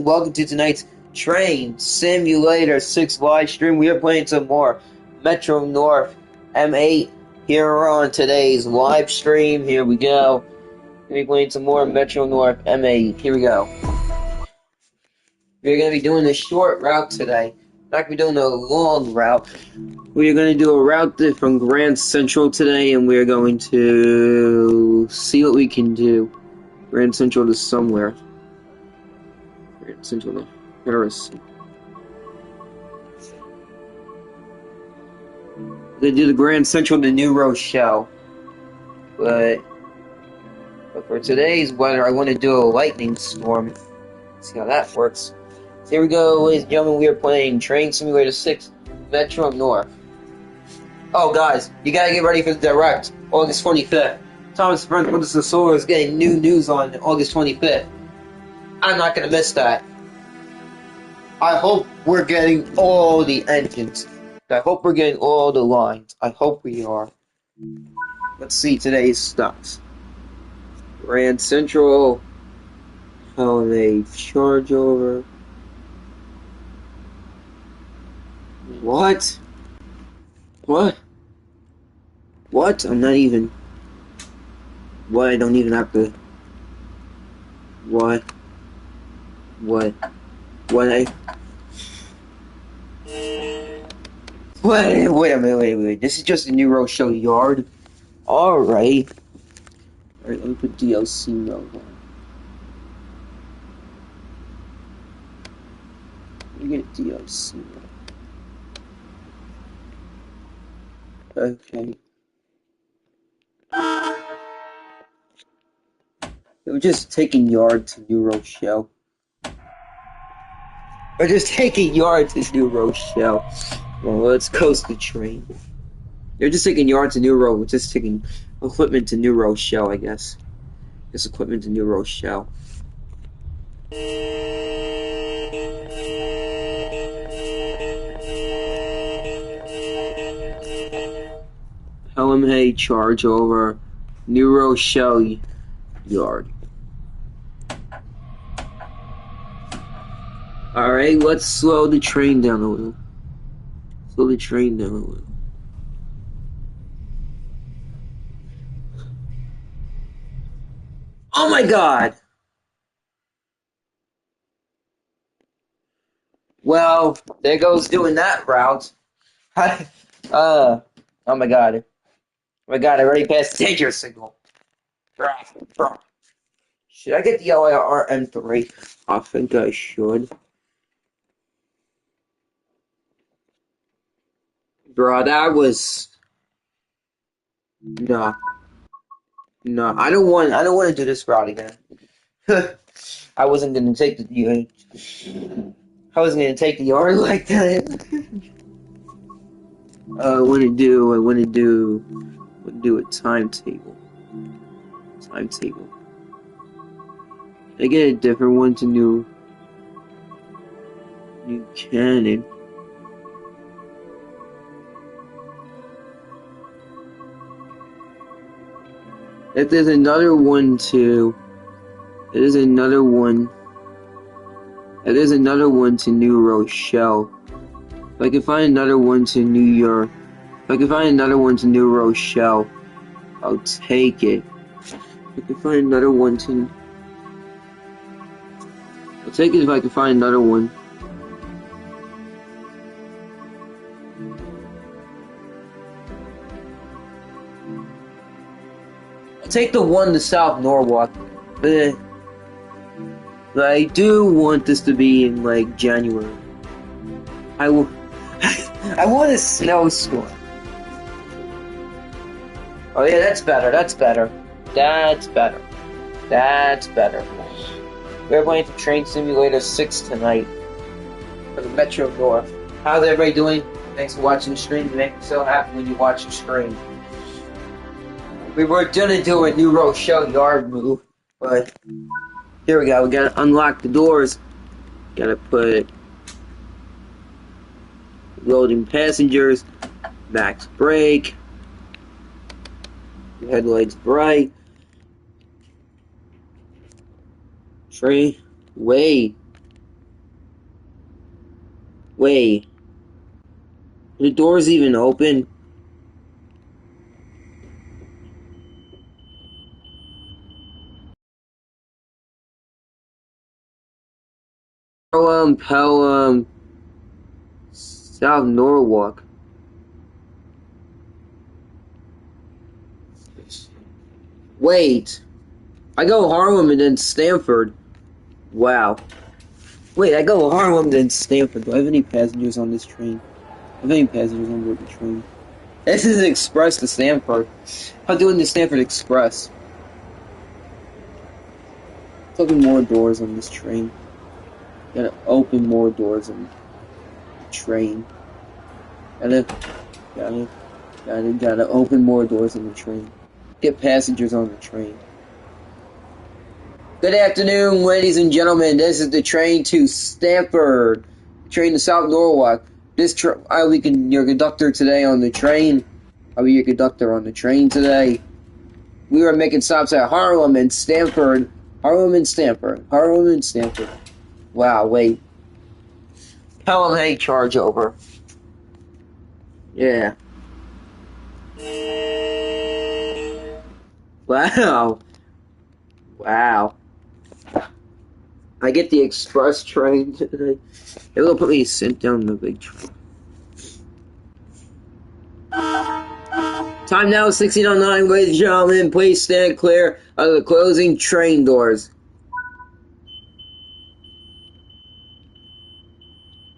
Welcome to tonight's Train Simulator 6 live stream. We are playing some more Metro North M8 here on today's live stream. Here we go. We're playing some more Metro North M8. Here we go. We're going to be doing a short route today. Not going to be doing a long route. We are going to do a route from Grand Central today, and we are going to see what we can do. Grand Central to somewhere. Grand Central to Harrison. They do the Grand Central to New Rochelle, but for today's weather, I want to do a lightning storm. See how that works. So here we go, ladies and gentlemen. We are playing Train Simulator 6 Metro North. Oh, guys, you gotta get ready for the direct August 25th. Thomas Brent is getting new news on August 25th. I'm not gonna miss that. I hope we're getting all the engines. I hope we're getting all the lines. I hope we are. Let's see today's stops. Grand Central. Holiday Chargeover. What? What? What? I'm not even... What? I don't even have to... What? What? What? Wait a minute. This is just a New Rochelle yard. Alright. Alright, let me put DLC mode on. Let me get DLC mode. Okay. We're just taking yard to New Rochelle. We're just taking yard to New Rochelle. Well, let's coast the train. They're just taking yard to New Rochelle. We're just taking equipment to New Rochelle, I guess. Just equipment to New Rochelle. Pelham Hay charge over New Rochelle yard. Alright, let's slow the train down a little. Slow the train down a little. Oh my god! Well, there goes doing that route. Oh my god. Oh my god, I already passed the danger signal. Should I get the LRM3? I think I should. Bro, that was... No. No, I don't want to do this route again. I wasn't gonna take the I wasn't gonna take the yard like that. I want to do a timetable. Timetable. I get a different one to New Cannon. If there's another one to, there's another one to New Rochelle. If I can find another one to New York, if I can find another one to New Rochelle, I'll take it. If I can find another one to, I'll take it if I can find another one. I'll take the one to South Norwalk, but I do want this to be in like January. I want a snowstorm. Oh yeah, that's better. That's better. That's better. That's better. We're playing for Train Simulator 6 tonight for the Metro North. How's everybody doing? Thanks for watching the stream. You make me so happy when you watch the stream. We were gonna do a New Rochelle yard move, but here we go. We gotta unlock the doors. Gotta put loading passengers, max brake, headlights bright, train, wait, Wait, the door's even open? Pelham, South Norwalk. Wait, I go Harlem and then Stamford. Wow. Wait, I go Harlem and then Stamford. Do I have any passengers on this train? Do I have any passengers on board the train? This is Express to Stamford. I'm doing the Stamford Express. Let's open more doors on this train. Gotta open more doors on the train. Gotta open more doors on the train. Get passengers on the train. Good afternoon, ladies and gentlemen. This is the train to Stamford. Train to South Norwalk. I'll be your conductor today on the train. I'll be your conductor on the train today. We are making stops at Harlem and Stamford. Harlem and Stamford. Harlem and Stamford. Wow, wait. Pelham Hay charge over. Yeah. Wow. Wow. I get the express train today. They will put me sit down the big train. Time now is 16:09, ladies and gentlemen. Please stand clear of the closing train doors.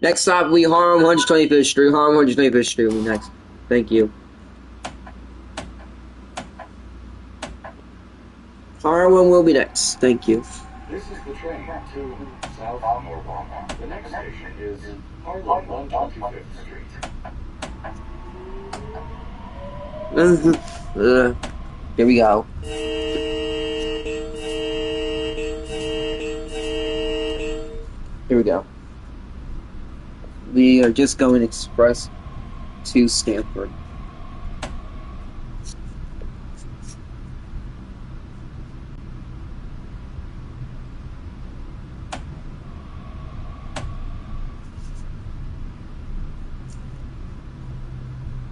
Next stop will be Harlem 125th Street. Harlem 125th Street will be next. Thank you. Harlem will be next. Thank you. This is the train to South Norwalk. The next station is Harlem 125th Street. Here we go. Here we go. We are just going express to Stamford.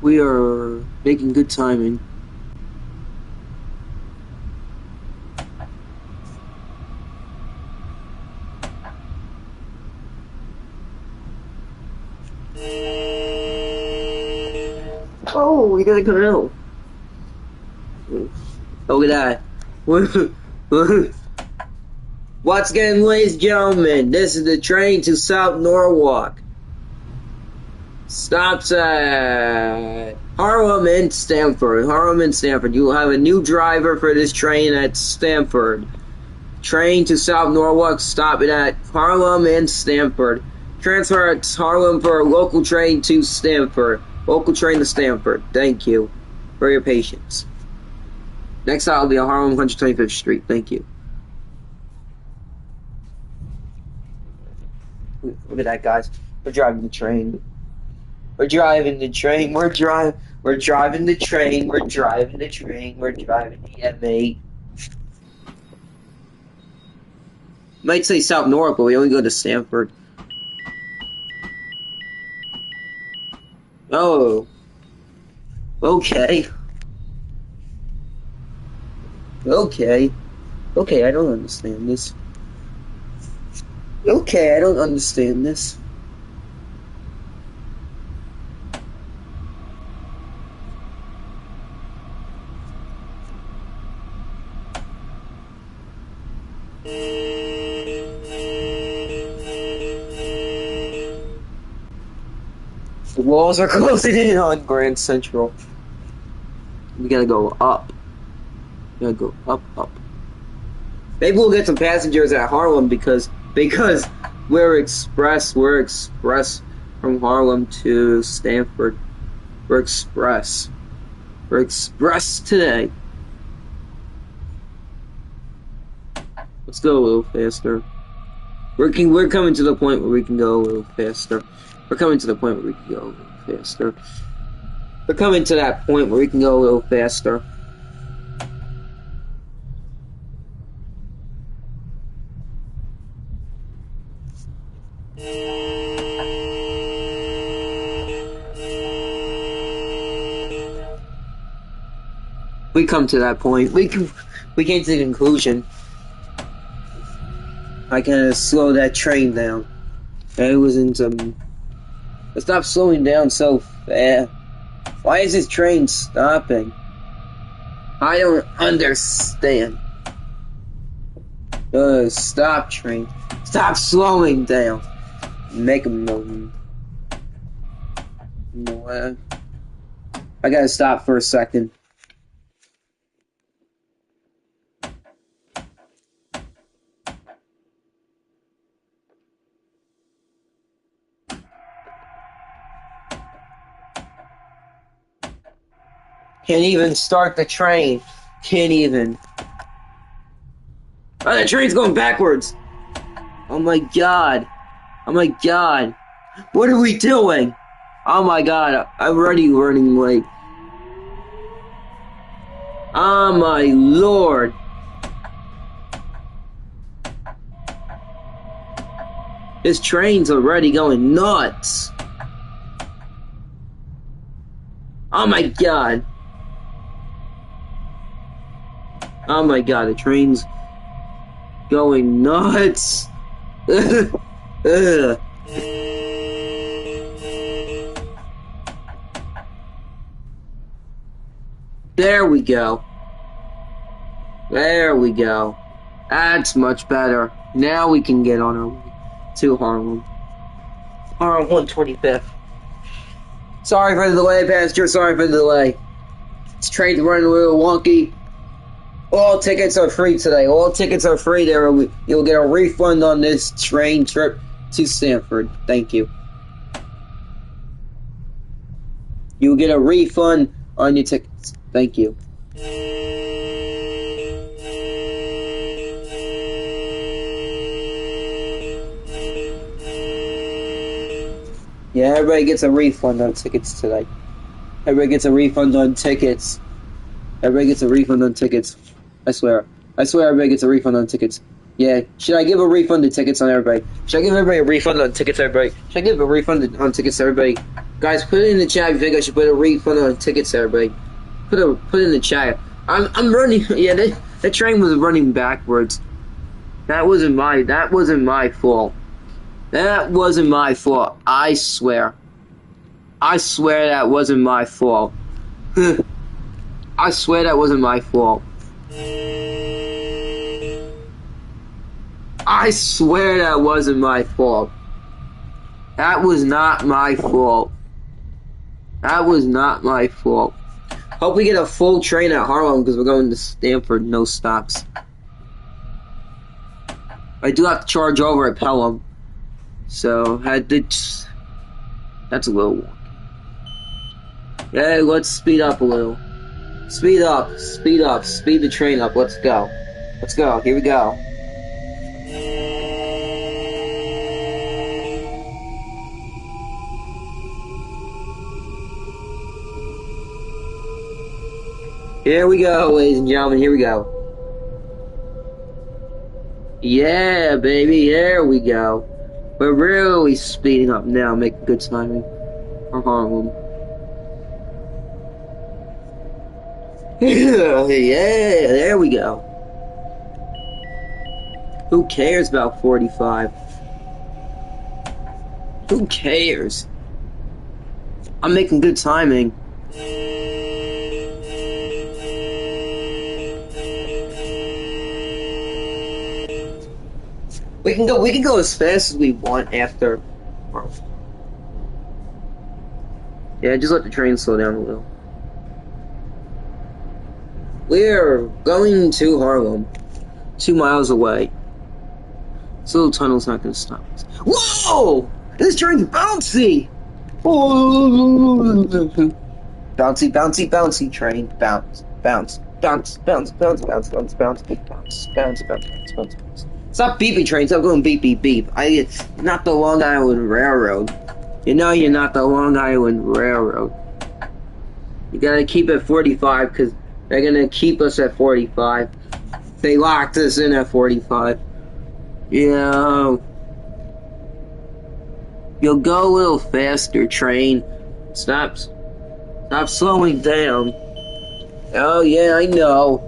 We are making good timing. Oh, we gotta come out. Look at that. Once again, ladies and gentlemen, this is the train to South Norwalk. Stops at Harlem and Stamford. Harlem and Stamford. You will have a new driver for this train at Stamford. Train to South Norwalk. Stop it at Harlem and Stamford. Transfer at Harlem for a local train to Stamford. Local train to Stamford. Thank you for your patience. Next stop will be on Harlem 125th Street. Thank you. Look at that, guys. We're driving the train. We're driving the train. We're driving the train. We're driving the train. We're driving the M8. Might say South Norwalk, but we only go to Stamford. Oh. Okay. Okay. Okay, I don't understand this. Okay, I don't understand this. The walls are closing in on Grand Central. We gotta go up. We gotta go up, up. Maybe we'll get some passengers at Harlem because we're express from Harlem to Stamford. We're express today. Let's go a little faster. We're coming to the point where we can go a little faster. We're coming to the point where we can go a little faster. We're coming to that point where we can go a little faster. We come to that point. We came to the conclusion. I can slow that train down. It wasn't stop slowing down so fast. Why is this train stopping? I don't understand. Stop, train. Stop slowing down. Make a move. You know what? I gotta stop for a second. Can't even start the train. Can't even. Oh, the train's going backwards. Oh my god. Oh my god. What are we doing? Oh my god. I'm already running late. Oh my lord. This train's already going nuts. Oh my god. Oh my god, the train's going nuts. There we go. There we go. That's much better. Now we can get on our way to Harlem. Harlem 125th. Sorry for the delay, Pastor. Sorry for the delay. This train's running a little wonky. All tickets are free today. All tickets are free. You'll get a refund on this train trip to Stanford. Thank you. You'll get a refund on your tickets. Thank you. Yeah, everybody gets a refund on tickets today. Everybody gets a refund on tickets. Everybody gets a refund on tickets. I swear everybody gets a refund on tickets. Yeah, should I give a refund to tickets on everybody? Should I give everybody a refund on tickets, everybody? Should I give a refund on tickets to everybody? Guys, put it in the chat if you think I should put a refund on tickets to everybody. Put it in the chat. I'm running. Yeah, the train was running backwards. That wasn't my fault. That wasn't my fault. I swear. I swear that wasn't my fault. I swear that wasn't my fault. I swear that wasn't my fault. That was not my fault. That was not my fault. Hope we get a full train at Harlem because we're going to Stanford, no stops. I do have to charge over at Pelham. So, that's a little... Yeah, let's speed up a little. Speed up, speed up, speed the train up. Let's go. Let's go. Here we go. Here we go, ladies and gentlemen. Here we go. Yeah, baby. There we go. We're really speeding up now, making good timing for Harlem. Yeah, there we go. Who cares about 45? Who cares? I'm making good timing. We can go as fast as we want after. Yeah, just let the train slow down a little. We're going to Harlem, 2 miles away. This little tunnel's not gonna stop us. Whoa! This train's bouncy! Bouncy, bouncy, bouncy train. Bounce, bounce, bounce, bounce, bounce, bounce, bounce, bounce, bounce, bounce, bounce, bounce, bounce, bounce. Stop beeping, train. Stop going beep, beep, beep. Not the Long Island Railroad. You know you're not the Long Island Railroad. You gotta keep it 45 because they're gonna keep us at 45. They locked us in at 45. Yo. You'll go a little faster, train. Stop slowing down. Oh yeah, I know.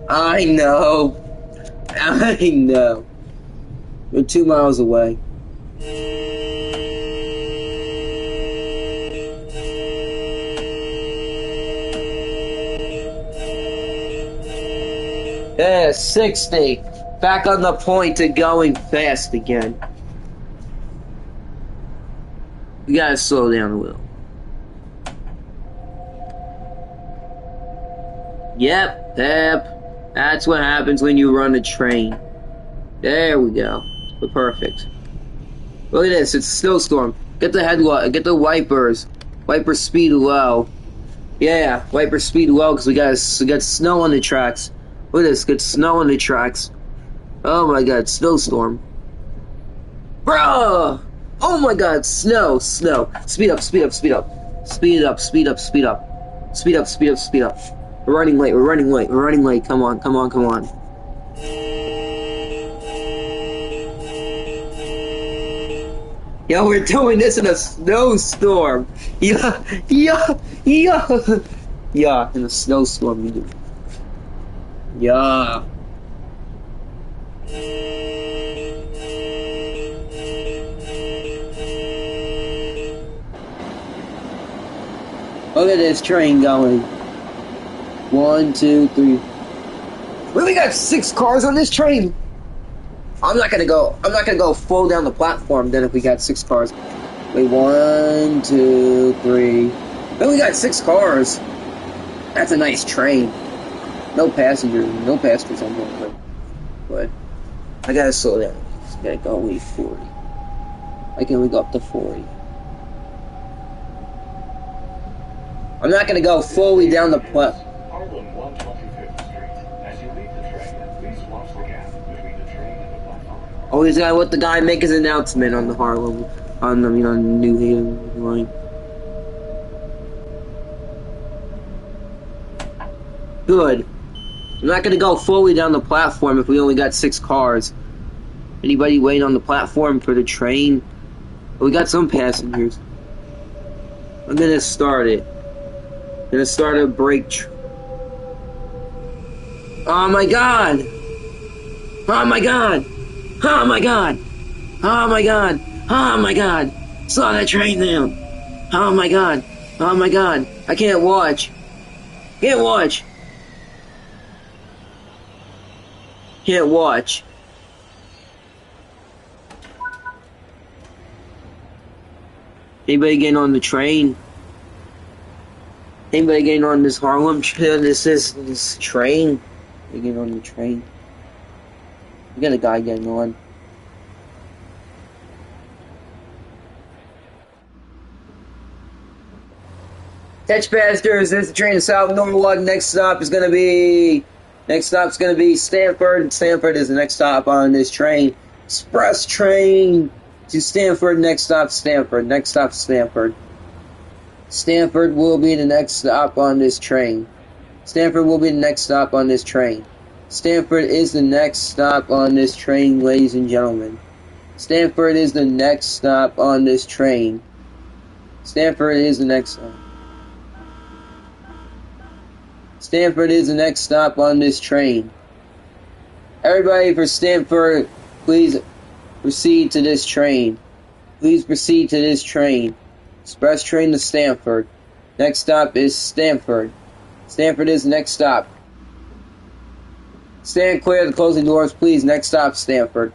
I know. I know. We're 2 miles away. Yeah, 60. Back on the point to going fast again. We gotta slow down a little. Yep. That's what happens when you run a train. There we go. We're perfect. Look at this. It's a snowstorm. Get the headlight. Get the wipers. Wiper speed low. Yeah, wiper speed low because we got snow on the tracks. Look at this. Get snow on the tracks. Oh my god, snowstorm. Bruh! Oh my god, snow. Speed up. Speed up. Speed up. Speed up. Speed up. Speed up. Speed up. Speed up. Speed up. We're running late. We're running late. We're running late. Come on. Come on. Come on. Yo, we're doing this in a snowstorm. Yeah, in a snowstorm we do. Yeah. Look at this train going. 1, 2, 3. We only got 6 cars on this train. I'm not gonna go full down the platform then if we got 6 cars. Wait, 1, 2, 3. Then we got 6 cars. That's a nice train. No passengers on board, but I gotta slow down. Just gotta go only 40. Why can't we go up to 40? I'm not gonna go fully down the platform. Harlem 125th Street. As you leave the train, please watch the gap between the train and the platform. Oh, he's gotta let the guy make his announcement on the Harlem, on the New Haven line. Good. I'm not gonna go fully down the platform if we only got 6 cars. Anybody waiting on the platform for the train? Oh, we got some passengers. I'm gonna start it. I'm gonna start a break. Oh my god! Oh my god! Oh my god! Oh my god! Oh my god! Slow that train down! Oh my god! Oh my god! I can't watch! Can't watch! Can't watch. Anybody getting on the train? Anybody getting on this Harlem this train? They getting on the train? We got a guy getting on. Catchbusters, there's the train to South Norwalk. Next stop is gonna be Stamford. Stamford is the next stop on this train. Express train to Stamford. Next stop, Stamford. Next stop, Stamford. Stamford will be the next stop on this train. Stamford will be the next stop on this train. Stamford is the next stop on this train, ladies and gentlemen. Stamford is the next stop on this train. Stamford is the next stop. Stamford is the next stop on this train. Everybody for Stamford, please proceed to this train. Please proceed to this train. Express train to Stamford. Next stop is Stamford. Stamford is the next stop. Stand clear of the closing doors, please. Next stop, Stamford.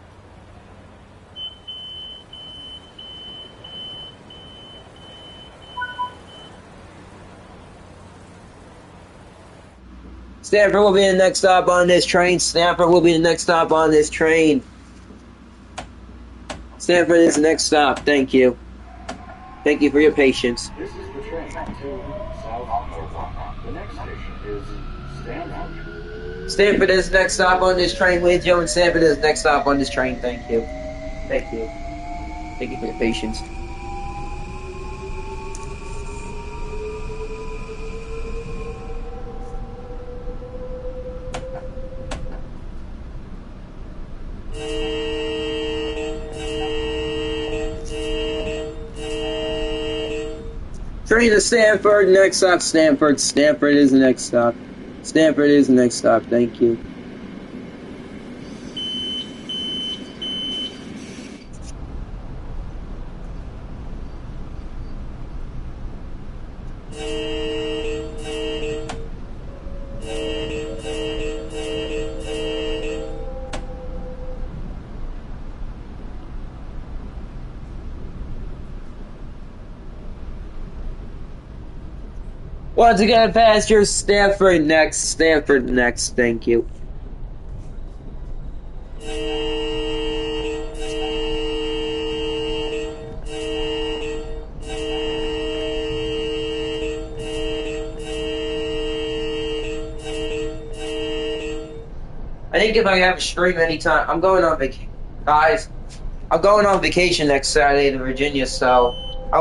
Stamford will be the next stop on this train. Stamford will be the next stop on this train. Stamford is the next stop. Thank you. Thank you for your patience. This is the train to South Norwalk. The next station is Stamford. Stamford is the next stop on this train, ladies and gentlemen. Stamford is the next stop on this train. Thank you. Thank you. Thank you for your patience. Train to Stanford, next stop, Stanford. Stanford is the next stop. Stanford is the next stop, thank you. Once again, passenger, Stanford next, thank you. I think if I have a stream anytime, I'm going on vacation, guys. I'm going on vacation next Saturday to Virginia, so I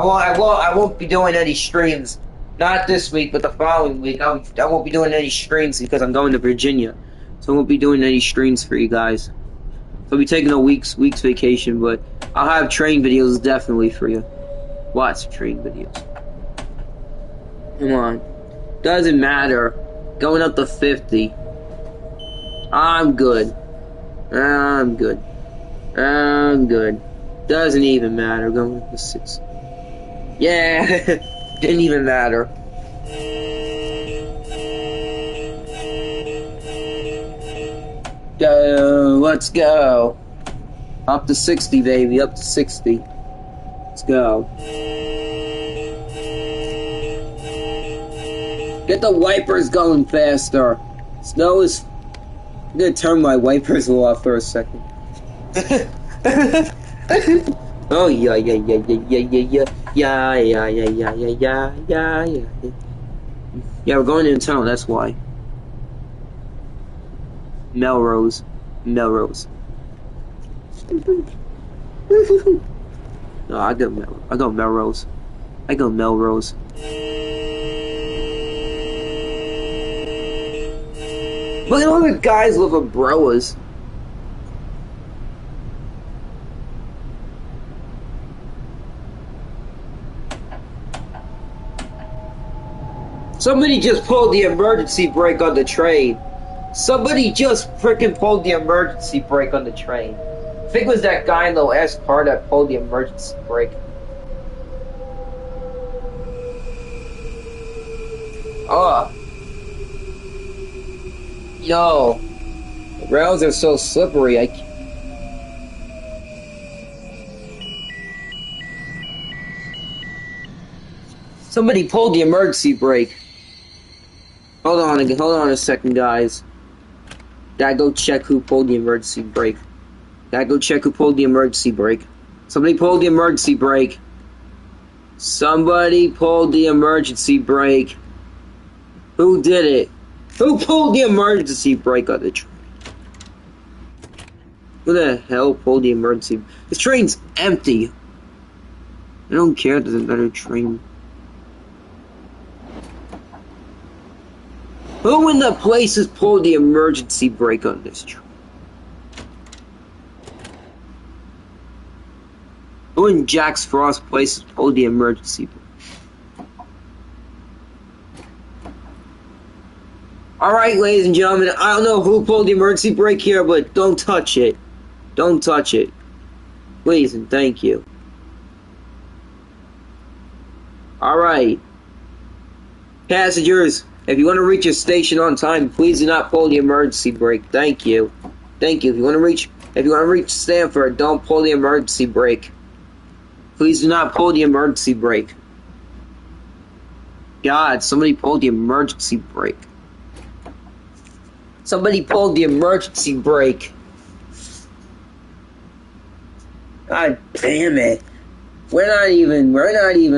won't be doing any streams. Not this week, but the following week. I won't be doing any streams because I'm going to Virginia, so I won't be doing any streams for you guys. So I'll be taking a week's vacation, but I'll have train videos definitely for you. Lots of train videos. Come on, doesn't matter. Going up to 50. I'm good. I'm good. Doesn't even matter. Going up to 6. Yeah. Didn't even matter. Go, let's go. Up to 60, baby, up to 60. Let's go. Get the wipers going faster. Snow is... I'm gonna turn my wipers off for a second. Oh yeah. Yeah, we're going into town, that's why. Melrose. No, I go Melrose. Look at all the guys with umbrellas. Somebody just pulled the emergency brake on the train. Somebody just freaking pulled the emergency brake on the train. I think it was that guy in the last car that pulled the emergency brake. Oh. Yo. The rails are so slippery. Somebody pulled the emergency brake. Hold on a second, guys. Gotta go check who pulled the emergency brake. Somebody pulled the emergency brake. Somebody pulled the emergency brake. Who did it? Who pulled the emergency brake on the train? Who the hell pulled the emergency? This train's empty. I don't care. There's another train. Who in the place has pulled the emergency brake on this train? Who in Jack's Frost place has pulled the emergency brake? Alright, ladies and gentlemen, I don't know who pulled the emergency brake here, but don't touch it. Don't touch it. Please and thank you. Alright. Passengers, if you want to reach your station on time, please do not pull the emergency brake. Thank you. Thank you. If you want to reach Stanford, don't pull the emergency brake. Please do not pull the emergency brake. God, somebody pulled the emergency brake. Somebody pulled the emergency brake. God damn it. We're not even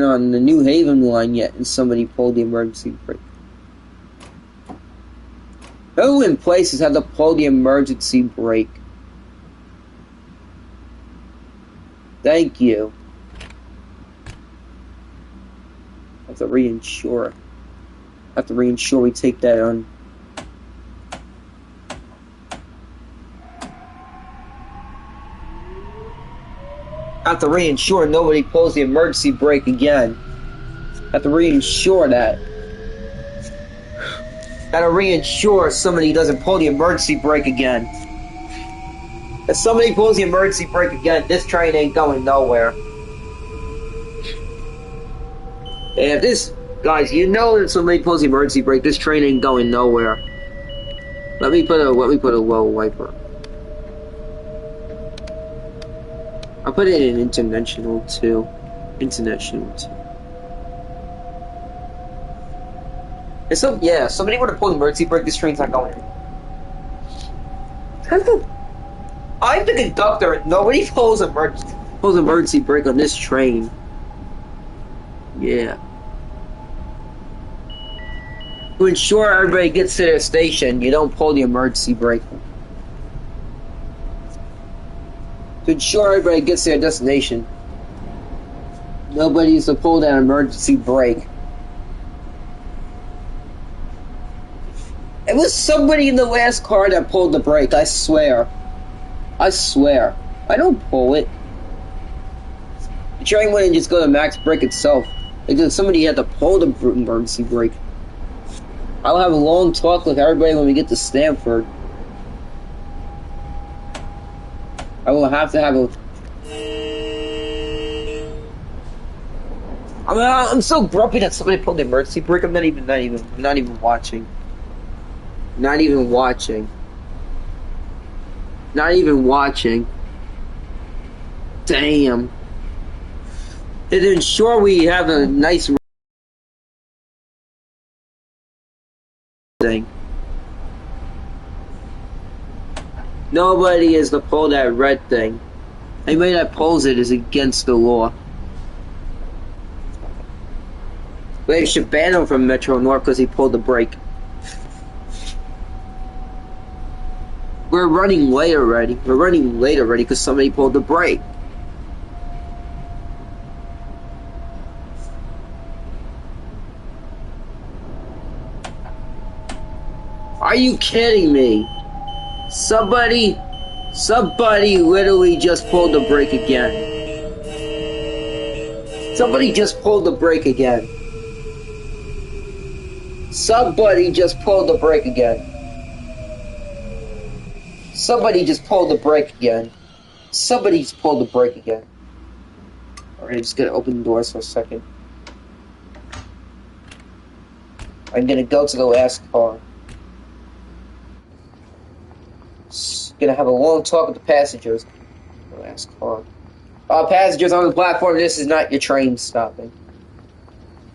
on the New Haven line yet, and somebody pulled the emergency brake. Who in places had to pull the emergency brake? Thank you. I have to reinsure. We take that on. I have to reinsure nobody pulls the emergency brake again. Have to reinsure that. Gotta reinsure somebody doesn't pull the emergency brake again. If somebody pulls the emergency brake again, this train ain't going nowhere. And if this, guys, you know that somebody pulls the emergency brake, this train ain't going nowhere. Let me put a low wiper. I'll put it in international too. International too. And so yeah, somebody would have pulled the emergency brake, this train's not going. I'm the conductor. Nobody pulls emergency brake on this train. Yeah. To ensure everybody gets to their station, you don't pull the emergency brake. To ensure everybody gets to their destination, nobody needs to pull that emergency brake. It was somebody in the last car that pulled the brake, I swear. I swear. I don't pull it. The train wouldn't just go to max brake itself. Because somebody had to pull the emergency brake. I'll have a long talk with everybody when we get to Stamford. I will have to have a... I'm so grumpy that somebody pulled the emergency brake. I'm not even watching. Not even watching. Not even watching. Damn. And to ensure we have a nice thing. Nobody is to pull that red thing. Anybody that pulls it is against the law. They should ban him from Metro North because he pulled the brake. We're running late already. We're running late already because somebody pulled the brake. Are you kidding me? Somebody literally just pulled the brake again. Somebody just pulled the brake again. Somebody just pulled the brake again. Somebody just pulled the brake again. Somebody just pulled the brake again. Alright, I'm just gonna open the doors for a second. I'm gonna go to the last car. Gonna have a long talk with the passengers. The last car. Passengers on the platform, this is not your train stopping.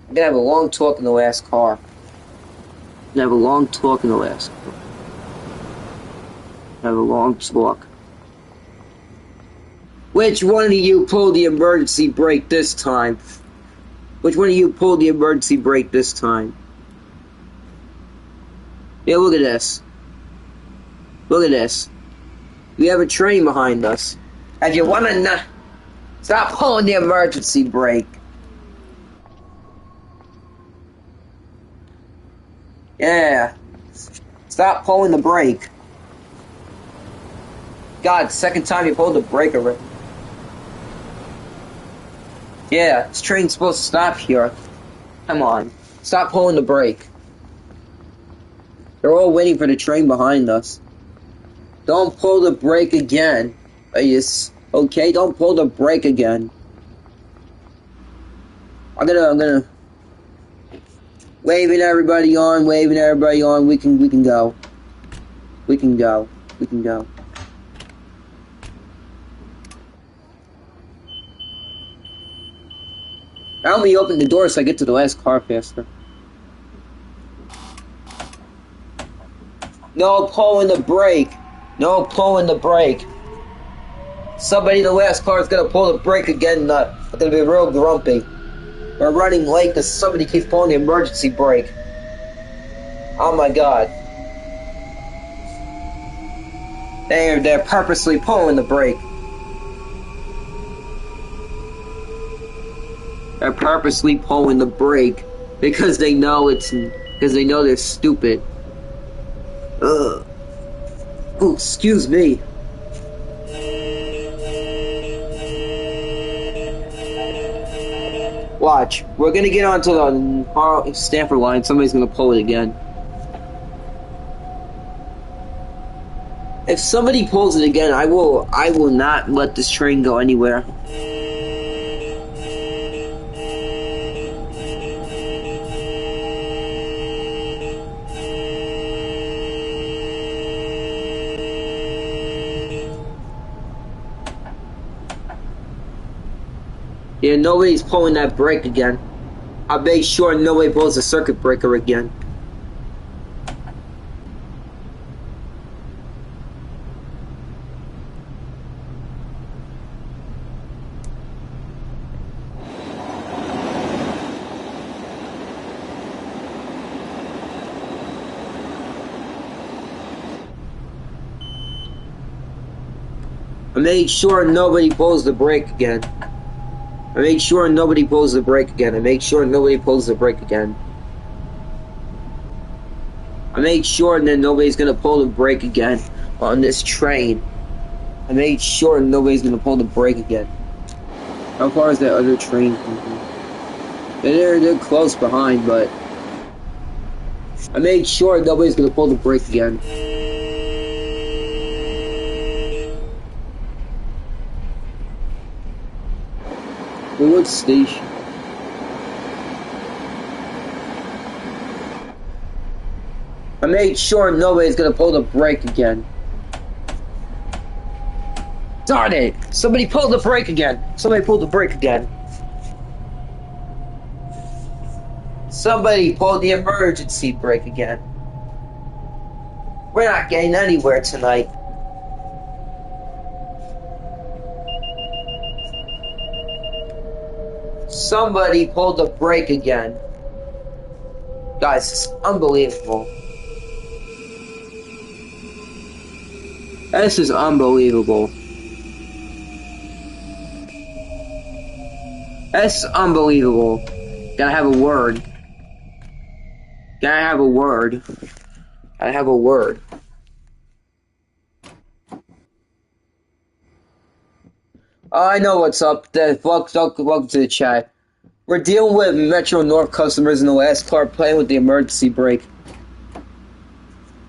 I'm gonna have a long talk in the last car. I'm gonna have a long talk in the last car. Have a long talk. Which one of you pulled the emergency brake this time? Which one of you pulled the emergency brake this time? Yeah, look at this. Look at this. We have a train behind us. If you wanna stop pulling the emergency brake. Yeah. Stop pulling the brake. God, second time you pulled the brake already. Yeah, this train's supposed to stop here. Come on. Stop pulling the brake. They're all waiting for the train behind us. Don't pull the brake again. Are you okay? Don't pull the brake again. I'm gonna waving everybody on. We can go. We can go. Now let me open the door so I get to the last car faster. No pulling the brake. No pulling the brake. Somebody in the last car is gonna pull the brake again. I'm gonna be real grumpy. We're running late because somebody keeps pulling the emergency brake. Oh my god. They're purposely pulling the brake. They're purposely pulling the brake because they know they're stupid. Ugh. Oh, excuse me. Watch. We're gonna get onto the Stanford line. Somebody's gonna pull it again. If somebody pulls it again, I will not let this train go anywhere. Yeah, nobody's pulling that brake again. I'll make sure nobody pulls the circuit breaker again. I made sure nobody pulls the brake again. I make sure nobody pulls the brake again. I make sure nobody pulls the brake again. I made sure that nobody's gonna pull the brake again on this train. I made sure nobody's gonna pull the brake again. How far is that other train from here? They're close behind, but I made sure nobody's gonna pull the brake again. What station? I made sure nobody's gonna pull the brake again. Darn it! Somebody pulled the brake again! Somebody pulled the brake again! Somebody pulled the emergency brake again. We're not getting anywhere tonight. Somebody pulled the brake again. Guys, it's unbelievable. This is unbelievable. That's unbelievable. Gotta have a word. Gotta have a word. Gotta have a word. Oh, I know what's up. Welcome to the chat. We're dealing with Metro North customers in the last car playing with the emergency brake.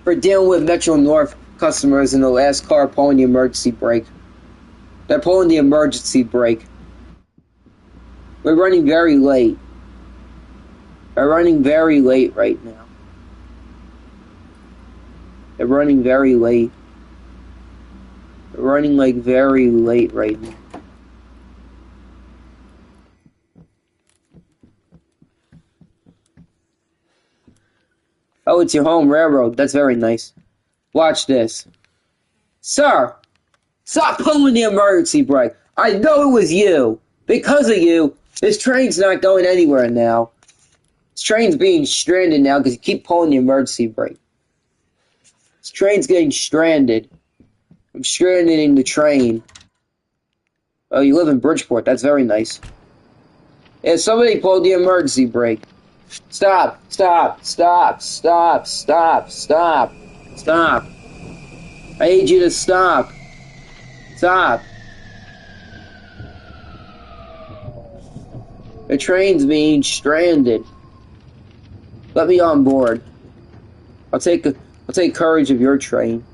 We're dealing with Metro North customers in the last car pulling the emergency brake. They're pulling the emergency brake. We're running very late. We're running very late right now. They're running very late. They're running like very late right now. Oh, it's your home railroad. That's very nice. Watch this. Sir, stop pulling the emergency brake. I know it was you. Because of you, this train's not going anywhere now. This train's being stranded now because you keep pulling the emergency brake. This train's getting stranded. I'm stranding the train. Oh, you live in Bridgeport. That's very nice. Yeah, somebody pulled the emergency brake. Stop, stop, stop, stop, stop, stop, stop. I need you to stop. Stop. The train's being stranded. Let me on board. I'll take courage of your train.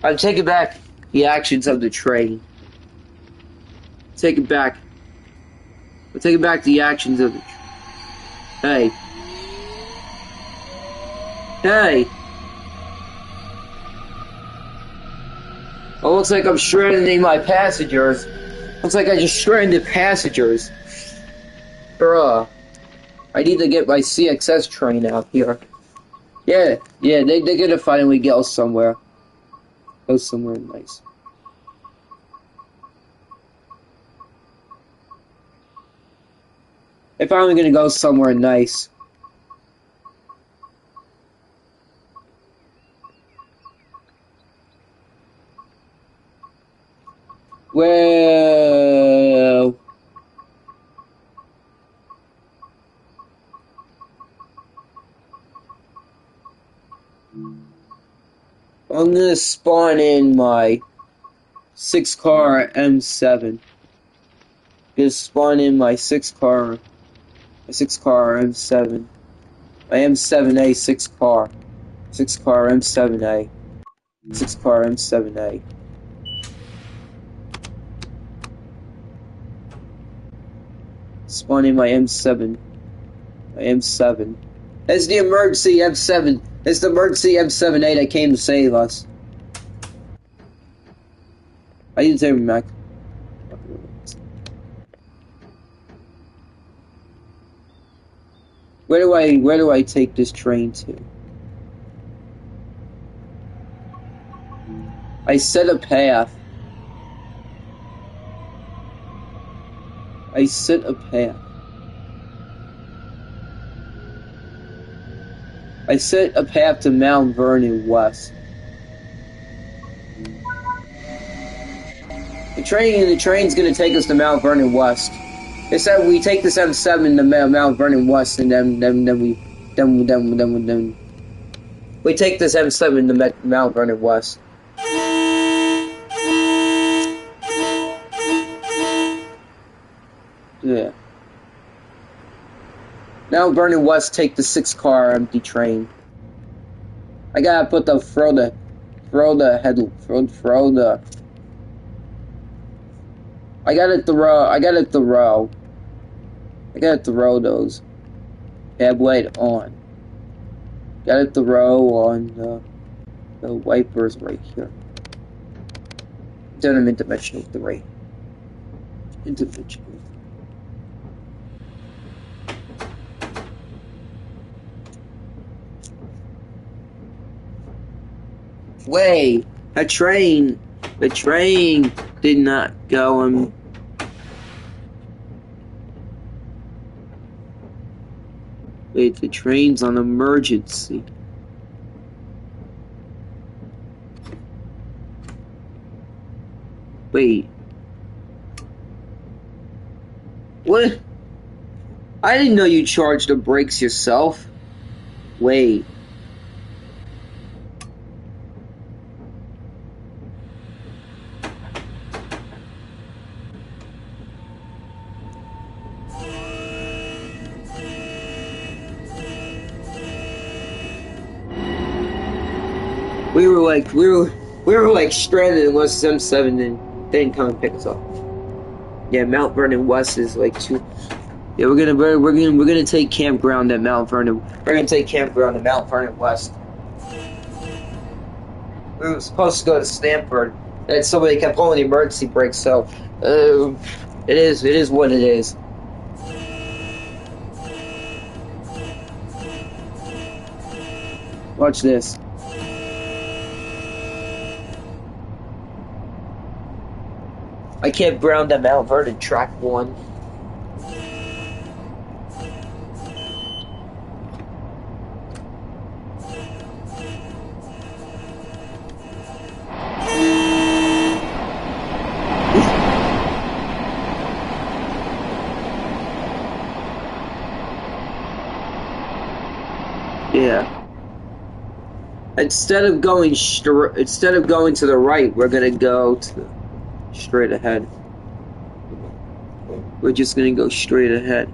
I'm taking back the actions of the train. Take it back. I'm taking back the actions of the train. Hey. Hey. It looks like I'm stranding my passengers. Looks like I just stranded passengers. Bruh. I need to get my CXS train out here. Yeah, they're gonna finally go somewhere. Go somewhere nice. If I'm gonna go somewhere nice. Well, I'm gonna spawn in my 6-car M7. Just spawn in my 6-car M7. My M7A 6-car. 6-car M7A. 6-car M7A. Spawn in my M7. My M7. It's the emergency M7. It's the emergency M7A that came to save us. I didn't say Mac. Where do I take this train to? I set a path. I set a path. I set a path to Mount Vernon West. The train's gonna take us to Mount Vernon West. They said we take this M7 to Mount Vernon West, and then we take this M7 to Mount Vernon West. Yeah. Mount Vernon West, take the 6-car empty train. I gotta put the throw the I gotta throw those cab light on. Gotta throw on the wipers right here. Then I'm interdimensional 3. Interdimensional. Wait, the train did not go on. Wait, the train's on emergency. Wait. What? I didn't know you charged the brakes yourself. Wait. We were like stranded in West M7 and they didn't come and pick us up. Yeah, Mount Vernon West is like 2. Yeah, we're gonna take campground at Mount Vernon. We're gonna take campground at Mount Vernon West. We were supposed to go to Stanford, and somebody kept pulling the emergency brake. So, it is what it is. Watch this. I campground at Mount Vernon, track 1. Yeah. Instead of going to the right, we're gonna go to straight ahead. We're just gonna go straight ahead.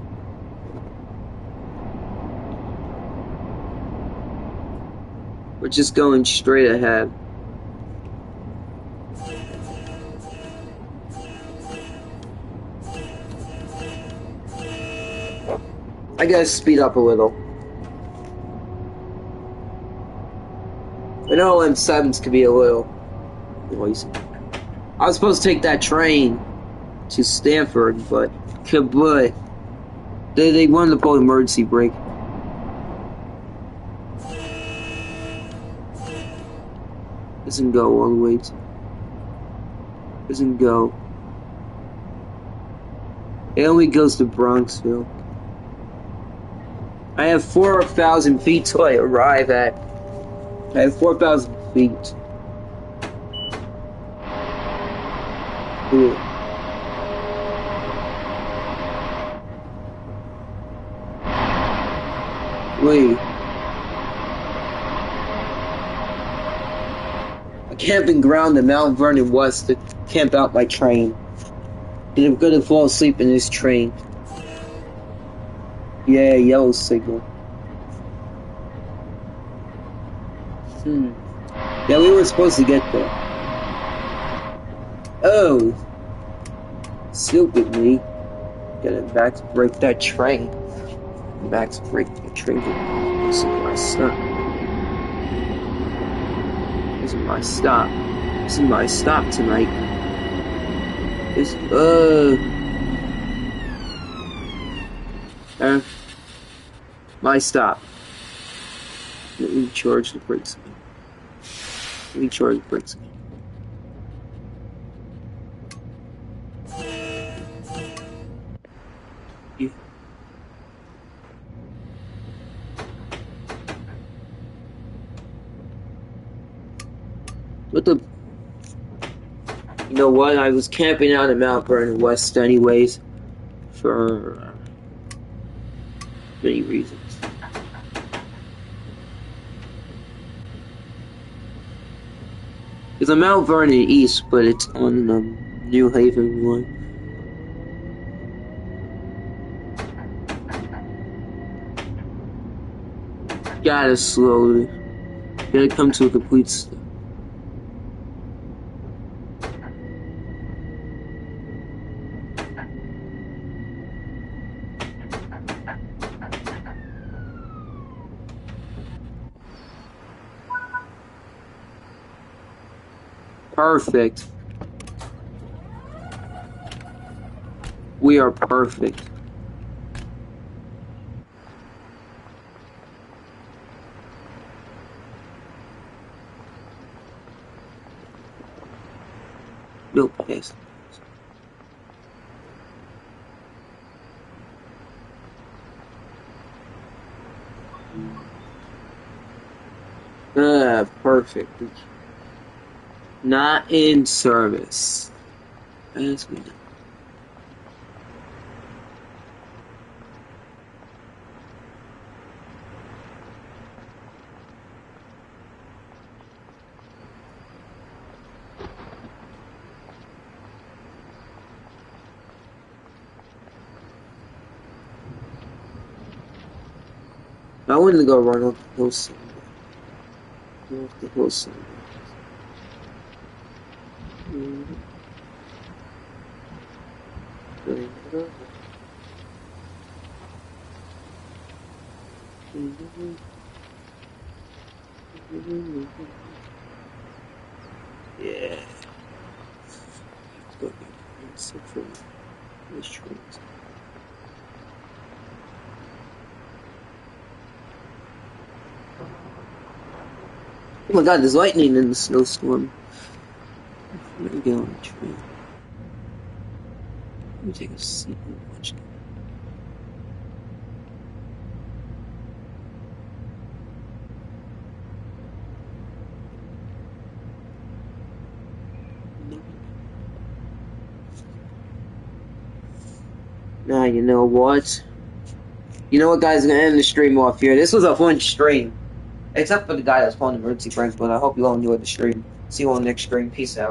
We're just going straight ahead. I gotta speed up a little. I know M7s could be a little noisy. I was supposed to take that train to Stanford, but they wanted to pull emergency brake. Doesn't go all the way to. Doesn't go. It only goes to Bronxville. I have 4,000 feet till I arrive at. I have 4,000 feet. Ooh. Wait. A camping ground in Mount Vernon West to camp out my train. And I'm gonna fall asleep in this train. Yeah, yellow signal. Yeah, we were supposed to get there. Oh. Stupid me. Gotta back to break that train. Back to break the train. This is my stop. This is my stop. This is my stop tonight. This my stop. Let me charge the brakes again. Let me charge the brakes again. Yeah. What the? You know what? I was camping out in Mount Vernon West anyways, for many reasons. It's a Mount Vernon East, but it's on the New Haven one. Gotta slowly. Gotta come to a complete stop. Perfect. We are perfect. No pass. Perfect. Not in service. That's good. I wanted to go run up the hillside. Run up the hillside. Yeah. Oh my god, there's lightning in the snowstorm. Let me get on the train. Let me take a seat and watch it. Nah, you know what? You know what, guys? I'm gonna end the stream off here. This was a fun stream. Except for the guy that's pulling emergency pranks, but I hope you all enjoyed the stream. See you on the next stream. Peace out.